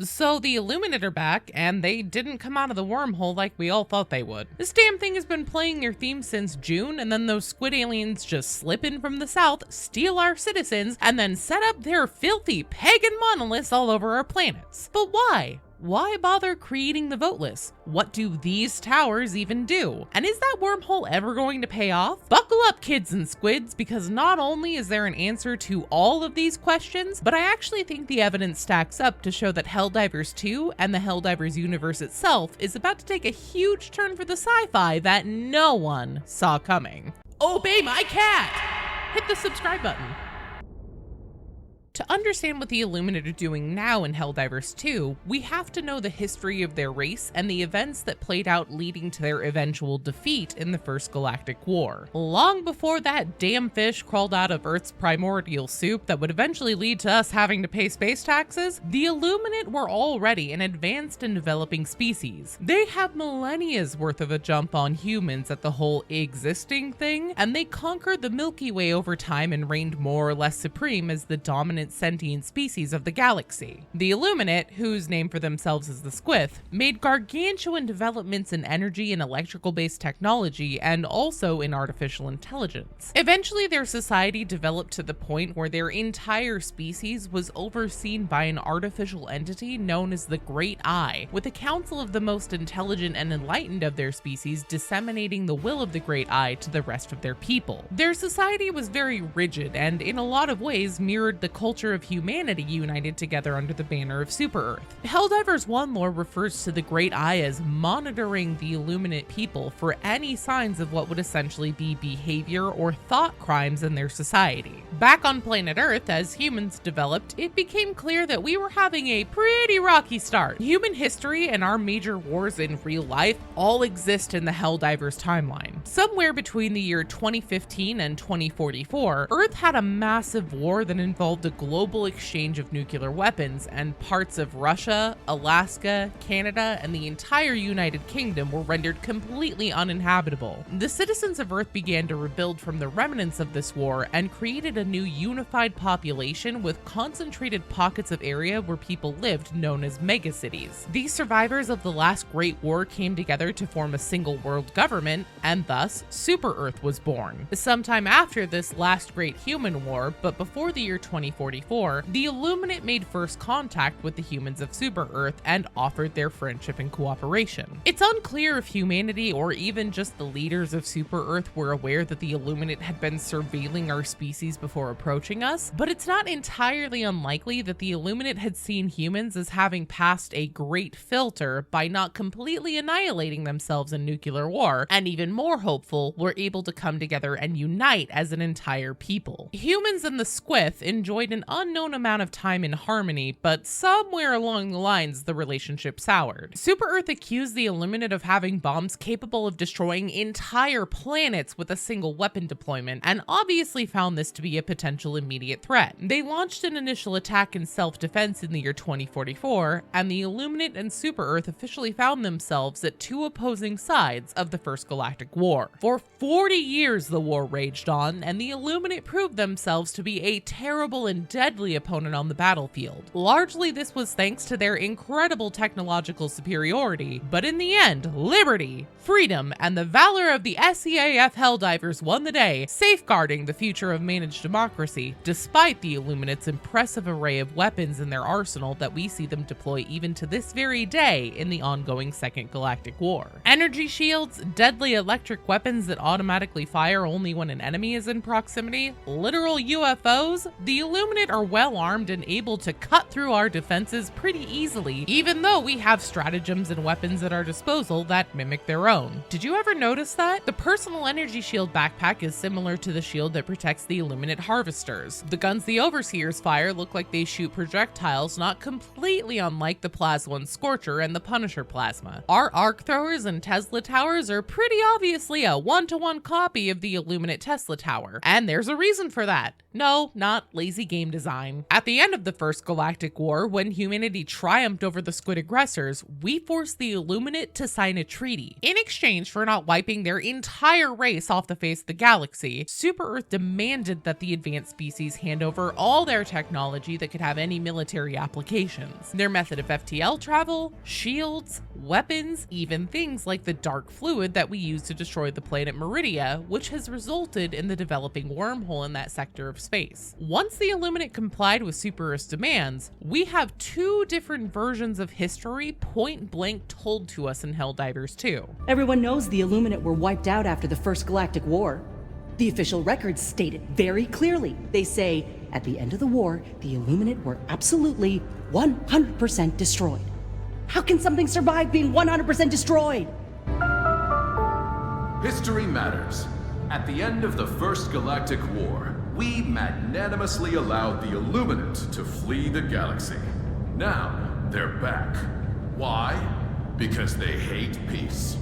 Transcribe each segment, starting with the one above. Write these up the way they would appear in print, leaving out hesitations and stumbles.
So the Illuminate are back, and they didn't come out of the wormhole like we all thought they would. This damn thing has been playing their theme since June, and then those squid aliens just slip in from the south, steal our citizens, and then set up their filthy pagan monoliths all over our planets. But why? Why bother creating the Voteless? What do these towers even do? And is that wormhole ever going to pay off? Buckle up, kids and squids, because not only is there an answer to all of these questions, but I actually think the evidence stacks up to show that Helldivers 2 and the Helldivers universe itself is about to take a huge turn for the sci-fi that no one saw coming. Obey my cat! Hit the subscribe button. To understand what the Illuminate are doing now in Helldivers 2, we have to know the history of their race and the events that played out leading to their eventual defeat in the First Galactic War. Long before that damn fish crawled out of Earth's primordial soup that would eventually lead to us having to pay space taxes, the Illuminate were already an advanced and developing species. They have millennia's worth of a jump on humans at the whole existing thing, and they conquered the Milky Way over time and reigned more or less supreme as the dominant sentient species of the galaxy. The Illuminate, whose name for themselves is the Squith, made gargantuan developments in energy and electrical-based technology and also in artificial intelligence. Eventually, their society developed to the point where their entire species was overseen by an artificial entity known as the Great Eye, with a council of the most intelligent and enlightened of their species disseminating the will of the Great Eye to the rest of their people. Their society was very rigid and in a lot of ways mirrored the culture of humanity united together under the banner of Super Earth. Helldivers 1 lore refers to the Great Eye as monitoring the Illuminate people for any signs of what would essentially be behavior or thought crimes in their society. Back on planet Earth, as humans developed, it became clear that we were having a pretty rocky start. Human history and our major wars in real life all exist in the Helldivers timeline. Somewhere between the year 2015 and 2044, Earth had a massive war that involved a global exchange of nuclear weapons, and parts of Russia, Alaska, Canada, and the entire United Kingdom were rendered completely uninhabitable. The citizens of Earth began to rebuild from the remnants of this war and created a new unified population with concentrated pockets of area where people lived known as megacities. These survivors of the last Great War came together to form a single world government, and thus Super Earth was born. Sometime after this last great human war, but before the year 2044, the Illuminate made first contact with the humans of Super Earth and offered their friendship and cooperation. It's unclear if humanity or even just the leaders of Super Earth were aware that the Illuminate had been surveilling our species before approaching us, but it's not entirely unlikely that the Illuminate had seen humans as having passed a great filter by not completely annihilating themselves in nuclear war, and even more hopeful, were able to come together and unite as an entire people. Humans and the Squith enjoyed an unknown amount of time in harmony, but somewhere along the lines the relationship soured. Super Earth accused the Illuminate of having bombs capable of destroying entire planets with a single weapon deployment, and obviously found this to be a potential immediate threat. They launched an initial attack in self-defense in the year 2044, and the Illuminate and Super Earth officially found themselves at two opposing sides of the First Galactic War. For 40 years the war raged on, and the Illuminate proved themselves to be a terrible and deadly opponent on the battlefield. Largely this was thanks to their incredible technological superiority, but in the end, liberty, freedom, and the valor of the SEAF Helldivers won the day, safeguarding the future of managed democracy, despite the Illuminate's impressive array of weapons in their arsenal that we see them deploy even to this very day in the ongoing Second Galactic War. Energy shields, deadly electric weapons that automatically fire only when an enemy is in proximity, literal UFOs, the Illuminate are well armed and able to cut through our defenses pretty easily, even though we have stratagems and weapons at our disposal that mimic their own. Did you ever notice that? The personal energy shield backpack is similar to the shield that protects the Illuminate harvesters. The guns the Overseers fire look like they shoot projectiles not completely unlike the Plasma Scorcher and the Punisher plasma. Our arc throwers and Tesla towers are pretty obviously a one-to-one copy of the Illuminate Tesla tower, and there's a reason for that. No, not lazy game game design. At the end of the First Galactic War, when humanity triumphed over the squid aggressors, we forced the Illuminate to sign a treaty. In exchange for not wiping their entire race off the face of the galaxy, Super Earth demanded that the advanced species hand over all their technology that could have any military applications. Their method of FTL travel, shields, weapons, even things like the dark fluid that we use to destroy the planet Meridia, which has resulted in the developing wormhole in that sector of space. Once the Illuminate complied with Super Earth's demands, we have two different versions of history point blank told to us in Helldivers 2. Everyone knows the Illuminate were wiped out after the First Galactic War. The official records state it very clearly. They say, at the end of the war, the Illuminate were absolutely 100% destroyed. How can something survive being 100% destroyed? History matters. At the end of the First Galactic War, we magnanimously allowed the Illuminate to flee the galaxy. Now, they're back. Why? Because they hate peace.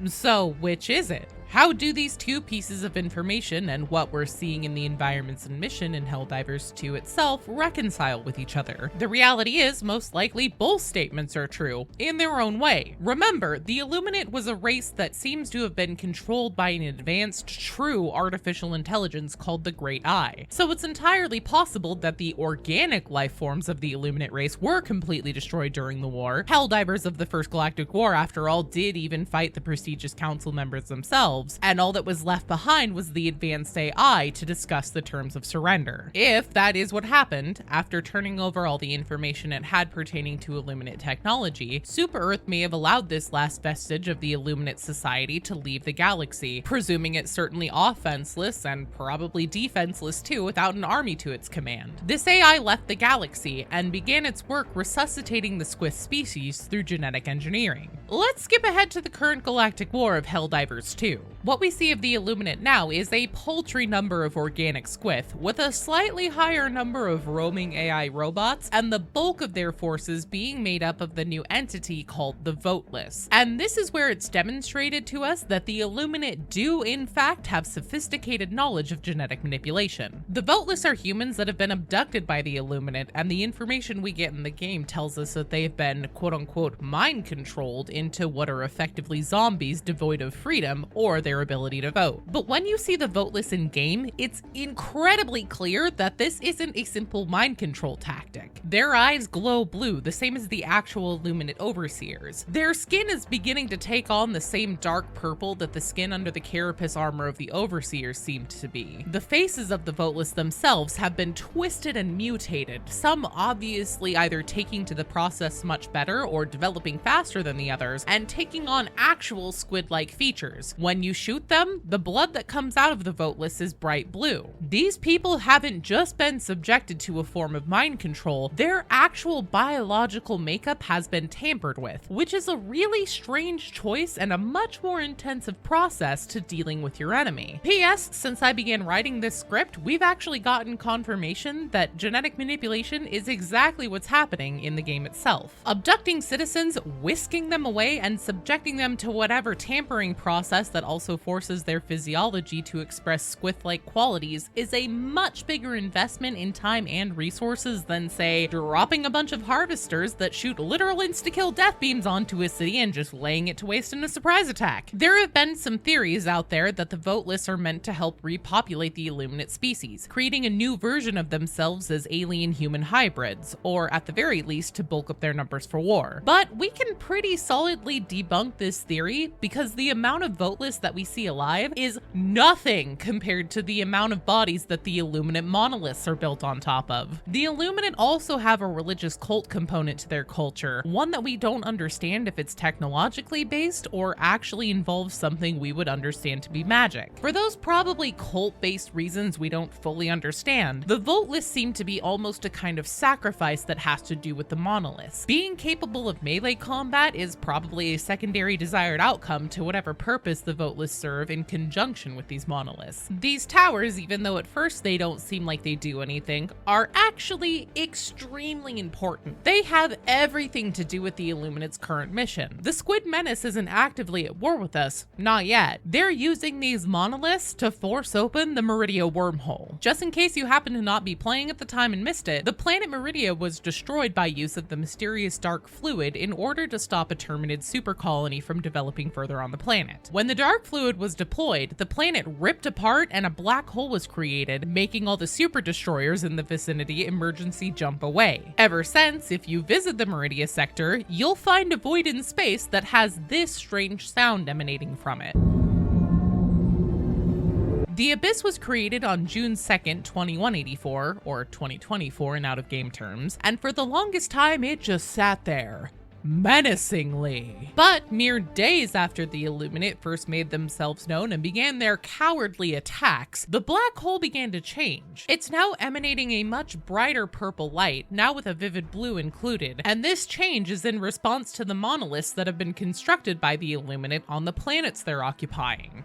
So, which is it? How do these two pieces of information and what we're seeing in the environments and mission in Helldivers 2 itself reconcile with each other? The reality is, most likely, both statements are true, in their own way. Remember, the Illuminate was a race that seems to have been controlled by an advanced, true artificial intelligence called the Great Eye. So it's entirely possible that the organic life forms of the Illuminate race were completely destroyed during the war. Helldivers of the First Galactic War, after all, did even fight the prestigious council members themselves, and all that was left behind was the advanced AI to discuss the terms of surrender. If that is what happened, after turning over all the information it had pertaining to Illuminate technology, Super Earth may have allowed this last vestige of the Illuminate society to leave the galaxy, presuming it certainly offenseless and probably defenseless too without an army to its command. This AI left the galaxy and began its work resuscitating the squid species through genetic engineering. Let's skip ahead to the current galactic war of Helldivers 2. What we see of the Illuminate now is a paltry number of organic squith, with a slightly higher number of roaming AI robots, and the bulk of their forces being made up of the new entity called the Voteless. And this is where it's demonstrated to us that the Illuminate do in fact have sophisticated knowledge of genetic manipulation. The Voteless are humans that have been abducted by the Illuminate, and the information we get in the game tells us that they have been quote-unquote mind controlled into what are effectively zombies devoid of freedom or their ability to vote. But when you see the Voteless in game, it's incredibly clear that this isn't a simple mind control tactic. Their eyes glow blue, the same as the actual Illuminate overseers. Their skin is beginning to take on the same dark purple that the skin under the carapace armor of the overseers seemed to be. The faces of the Voteless themselves have been twisted and mutated, some obviously either taking to the process much better or developing faster than the others, and taking on actual squid-like features. When you shoot them, the blood that comes out of the Voteless is bright blue. These people haven't just been subjected to a form of mind control, their actual biological makeup has been tampered with, which is a really strange choice and a much more intensive process to dealing with your enemy. P.S. Since I began writing this script, we've actually gotten confirmation that genetic manipulation is exactly what's happening in the game itself. Abducting citizens, whisking them away, and subjecting them to whatever tampering process that also forces their physiology to express squith-like qualities is a much bigger investment in time and resources than, say, dropping a bunch of harvesters that shoot literal insta-kill death beams onto a city and just laying it to waste in a surprise attack. There have been some theories out there that the Voteless are meant to help repopulate the Illuminate species, creating a new version of themselves as alien-human hybrids, or at the very least to bulk up their numbers for war. But we can pretty solidly debunk this theory because the amount of Voteless that we see alive is nothing compared to the amount of bodies that the Illuminate monoliths are built on top of. The Illuminate also have a religious cult component to their culture, one that we don't understand if it's technologically based or actually involves something we would understand to be magic. For those probably cult-based reasons we don't fully understand, the Voteless seem to be almost a kind of sacrifice that has to do with the monoliths. Being capable of melee combat is probably a secondary desired outcome to whatever purpose the Voteless Voteless serve in conjunction with these monoliths. These towers, even though at first they don't seem like they do anything, are actually extremely important. They have everything to do with the Illuminate's current mission. The Squid Menace isn't actively at war with us, not yet. They're using these monoliths to force open the Meridia wormhole. Just in case you happen to not be playing at the time and missed it, the planet Meridia was destroyed by use of the mysterious dark fluid in order to stop a Terminid super colony from developing further on the planet. When the dark fluid was deployed, the planet ripped apart and a black hole was created, making all the super destroyers in the vicinity emergency jump away. Ever since, if you visit the Meridia sector, you'll find a void in space that has this strange sound emanating from it. The Abyss was created on June 2nd, 2184, or 2024 in out-of-game terms, and for the longest time it just sat there, menacingly. But mere days after the Illuminate first made themselves known and began their cowardly attacks, the black hole began to change. It's now emanating a much brighter purple light, now with a vivid blue included, and this change is in response to the monoliths that have been constructed by the Illuminate on the planets they're occupying.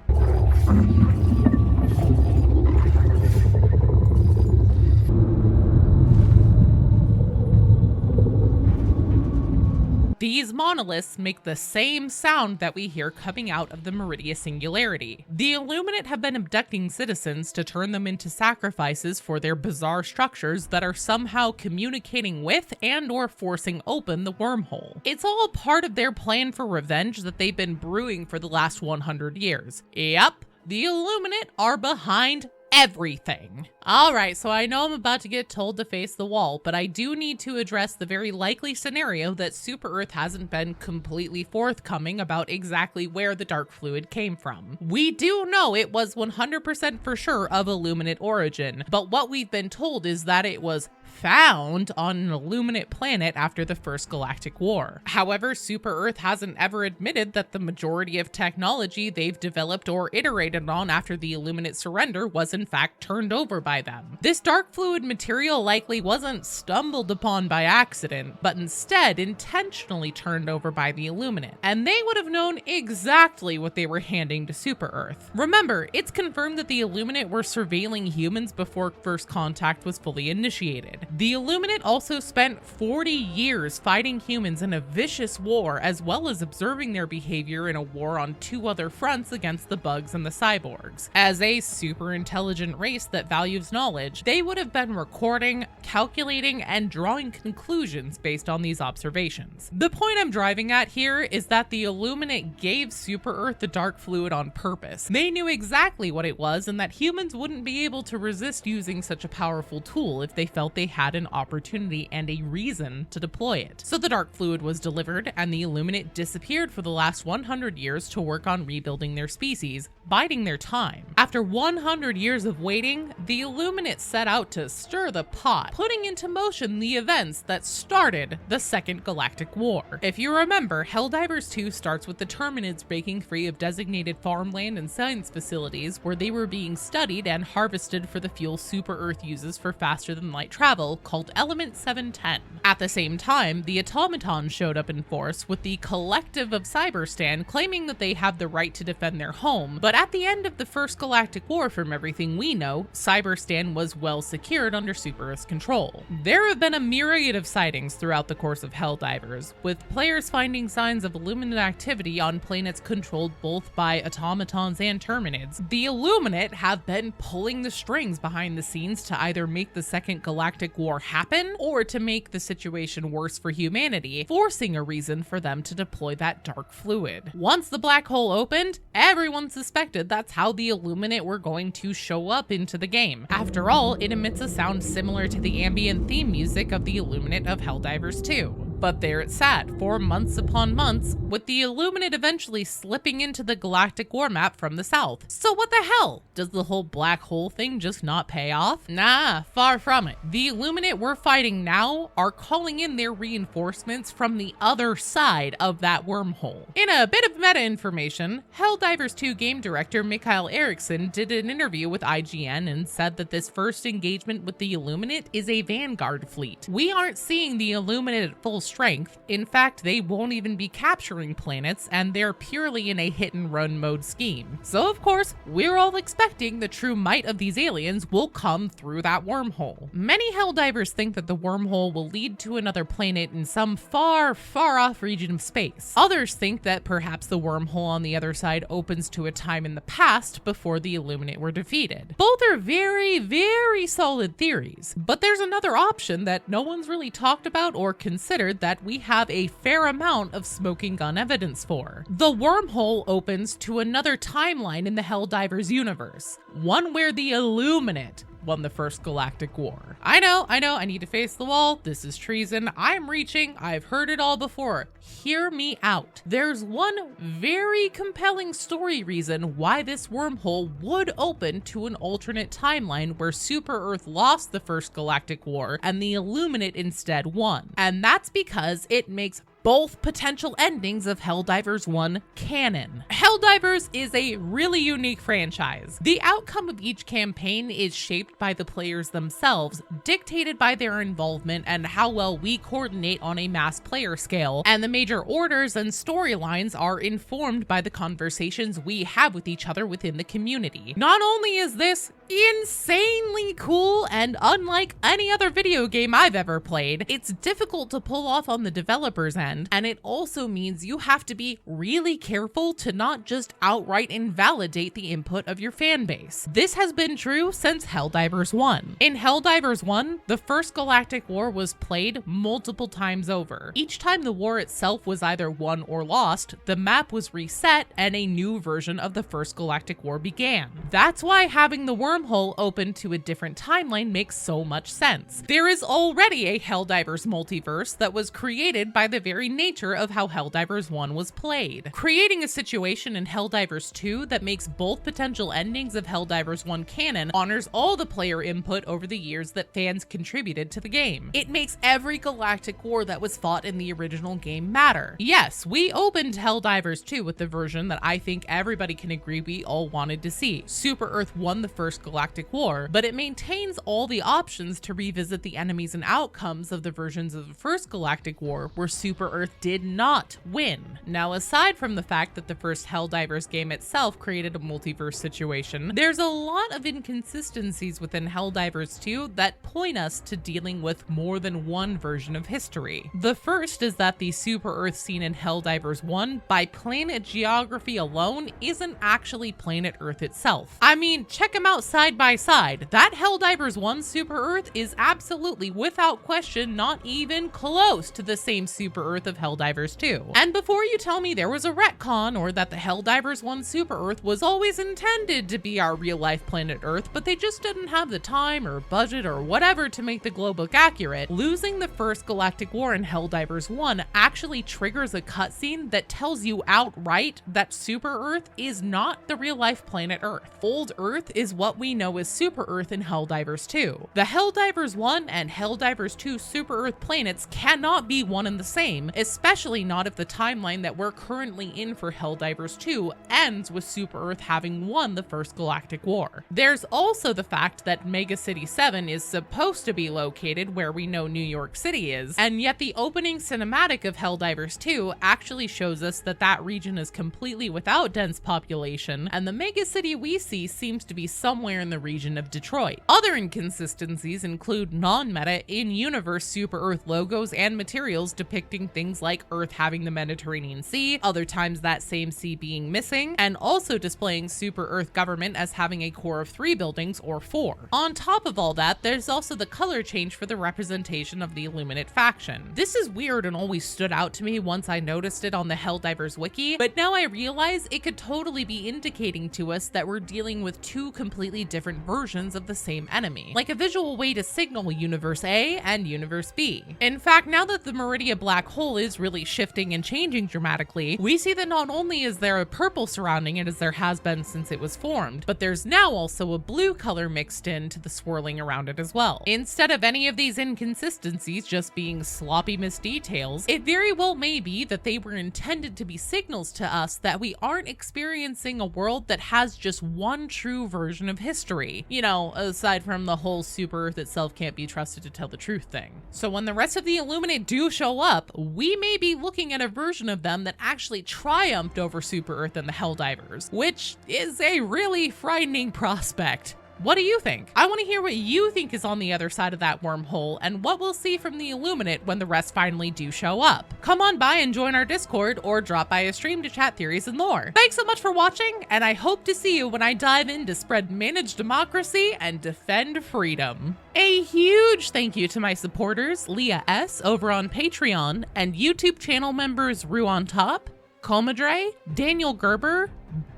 These monoliths make the same sound that we hear coming out of the Meridia singularity. The Illuminate have been abducting citizens to turn them into sacrifices for their bizarre structures that are somehow communicating with and/or forcing open the wormhole. It's all part of their plan for revenge that they've been brewing for the last 100 years. Yep, the Illuminate are behind everything. Alright, so I know I'm about to get told to face the wall, but I do need to address the very likely scenario that Super Earth hasn't been completely forthcoming about exactly where the dark fluid came from. We do know it was 100% for sure of Illuminate origin, but what we've been told is that it was found on an Illuminate planet after the First Galactic War. However, Super Earth hasn't ever admitted that the majority of technology they've developed or iterated on after the Illuminate surrender was in fact turned over by them. This dark fluid material likely wasn't stumbled upon by accident, but instead intentionally turned over by the Illuminate, and they would have known exactly what they were handing to Super Earth. Remember, it's confirmed that the Illuminate were surveilling humans before First Contact was fully initiated. The Illuminate also spent 40 years fighting humans in a vicious war, as well as observing their behavior in a war on 2 other fronts against the bugs and the cyborgs. As a super intelligent race that values knowledge, they would have been recording, calculating, and drawing conclusions based on these observations. The point I'm driving at here is that the Illuminate gave Super Earth the dark fluid on purpose. They knew exactly what it was and that humans wouldn't be able to resist using such a powerful tool if they felt they had an opportunity and a reason to deploy it. So the dark fluid was delivered and the Illuminate disappeared for the last 100 years to work on rebuilding their species, biding their time. After 100 years of waiting, the Illuminate set out to stir the pot, putting into motion the events that started the Second Galactic War. If you remember, Helldivers 2 starts with the Terminids breaking free of designated farmland and science facilities where they were being studied and harvested for the fuel Super Earth uses for faster than light travel, called Element 710. At the same time, the automatons showed up in force, with the collective of Cyberstan claiming that they have the right to defend their home, but at the end of the First Galactic War, from everything we know, Cyberstan was well secured under Super Earth's control. There have been a myriad of sightings throughout the course of Helldivers, with players finding signs of Illuminate activity on planets controlled both by automatons and Terminids. The Illuminate have been pulling the strings behind the scenes to either make the Second Galactic War happen or to make the situation worse for humanity, forcing a reason for them to deploy that dark fluid. Once the black hole opened, everyone suspected that's how the Illuminate were going to show up into the game. After all, it emits a sound similar to the ambient theme music of the Illuminate of Helldivers 2. But there it sat for months upon months, with the Illuminate eventually slipping into the Galactic War map from the south. So what the hell? Does the whole black hole thing just not pay off? Nah, far from it. The Illuminate we're fighting now are calling in their reinforcements from the other side of that wormhole. In a bit of meta information, Helldivers 2 game director Mikael Eriksson did an interview with IGN and said that this first engagement with the Illuminate is a vanguard fleet. We aren't seeing the Illuminate at full strength. In fact, they won't even be capturing planets, and they're purely in a hit-and-run mode scheme. So of course, we're all expecting the true might of these aliens will come through that wormhole. Many Helldivers think that the wormhole will lead to another planet in some far, far off region of space. Others think that perhaps the wormhole on the other side opens to a time in the past before the Illuminate were defeated. Both are very, very solid theories, but there's another option that no one's really talked about or considered that we have a fair amount of smoking gun evidence for. The wormhole opens to another timeline in the Helldivers universe, one where the Illuminate won the first galactic war. I know, I need to face the wall. This is treason. I'm reaching. I've heard it all before. Hear me out. There's one very compelling story reason why this wormhole would open to an alternate timeline where Super Earth lost the first galactic war and the Illuminate instead won. And that's because it makes both potential endings of Helldivers 1 canon. Helldivers is a really unique franchise. The outcome of each campaign is shaped by the players themselves, dictated by their involvement and how well we coordinate on a mass player scale, and the major orders and storylines are informed by the conversations we have with each other within the community. Not only is this insanely cool and unlike any other video game I've ever played, it's difficult to pull off on the developer's end, and it also means you have to be really careful to not just outright invalidate the input of your fan base. This has been true since Helldivers 1. In Helldivers 1, the first galactic war was played multiple times over. Each time the war itself was either won or lost, the map was reset and a new version of the first galactic war began. That's why having the wormhole open to a different timeline makes so much sense. There is already a Helldivers multiverse that was created by the very nature of how Helldivers 1 was played. Creating a situation in Helldivers 2 that makes both potential endings of Helldivers 1 canon honors all the player input over the years that fans contributed to the game. It makes every galactic war that was fought in the original game matter. Yes, we opened Helldivers 2 with the version that I think everybody can agree we all wanted to see. Super Earth won the first galactic war, but it maintains all the options to revisit the enemies and outcomes of the versions of the first galactic war where Super Earth did not win. Now, aside from the fact that the first Helldivers game itself created a multiverse situation, there's a lot of inconsistencies within Helldivers 2 that point us to dealing with more than one version of history. The first is that the Super Earth seen in Helldivers 1 by planet geography alone isn't actually planet Earth itself. I mean, check them out side by side. That Helldivers 1 Super Earth is absolutely, without question, not even close to the same Super Earth of Helldivers 2. And before you tell me there was a retcon or that the Helldivers 1 Super Earth was always intended to be our real-life planet Earth, but they just didn't have the time or budget or whatever to make the glowbook accurate, losing the first galactic war in Helldivers 1 actually triggers a cutscene that tells you outright that Super Earth is not the real-life planet Earth. Old Earth is what we know as Super Earth in Helldivers 2. The Helldivers 1 and Helldivers 2 Super Earth planets cannot be one and the same, especially not if the timeline that we're currently in for Helldivers 2 ends with Super Earth having won the first galactic war. There's also the fact that Mega City 7 is supposed to be located where we know New York City is, and yet the opening cinematic of Helldivers 2 actually shows us that that region is completely without dense population, and the mega city we see seems to be somewhere in the region of Detroit. Other inconsistencies include non-meta in-universe Super Earth logos and materials depicting things like Earth having the Mediterranean Sea, other times that same sea being missing, and also displaying Super Earth government as having a core of 3 buildings or 4. On top of all that, there's also the color change for the representation of the Illuminate faction. This is weird and always stood out to me once I noticed it on the Helldivers wiki, but now I realize it could totally be indicating to us that we're dealing with 2 completely different versions of the same enemy, like a visual way to signal Universe A and Universe B. In fact, now that the Meridia black hole is really shifting and changing dramatically, we see that not only is there a purple surrounding it as there has been since it was formed, but there's now also a blue color mixed into the swirling around it as well. Instead of any of these inconsistencies just being sloppy misdetails, it very well may be that they were intended to be signals to us that we aren't experiencing a world that has just one true version of history. You know, aside from the whole Super Earth itself can't be trusted to tell the truth thing. So when the rest of the Illuminate do show up, we may be looking at a version of them that actually triumphed over Super Earth and the Helldivers, which is a really frightening prospect. What do you think? I want to hear what you think is on the other side of that wormhole and what we'll see from the Illuminate when the rest finally do show up. Come on by and join our Discord or drop by a stream to chat theories and lore. Thanks so much for watching, and I hope to see you when I dive in to spread managed democracy and defend freedom. A huge thank you to my supporters, Leah S. over on Patreon, and YouTube channel members Rue on Top, Comadre, Daniel Gerber,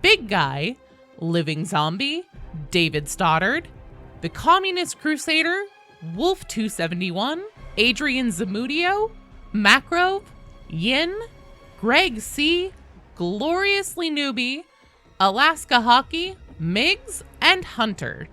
Big Guy, Living Zombie, David Stoddard, The Communist Crusader, Wolf271, Adrian Zamudio, Macrove, Yin, Greg C, Gloriously Newbie, Alaska Hockey, Migs, and Hunter.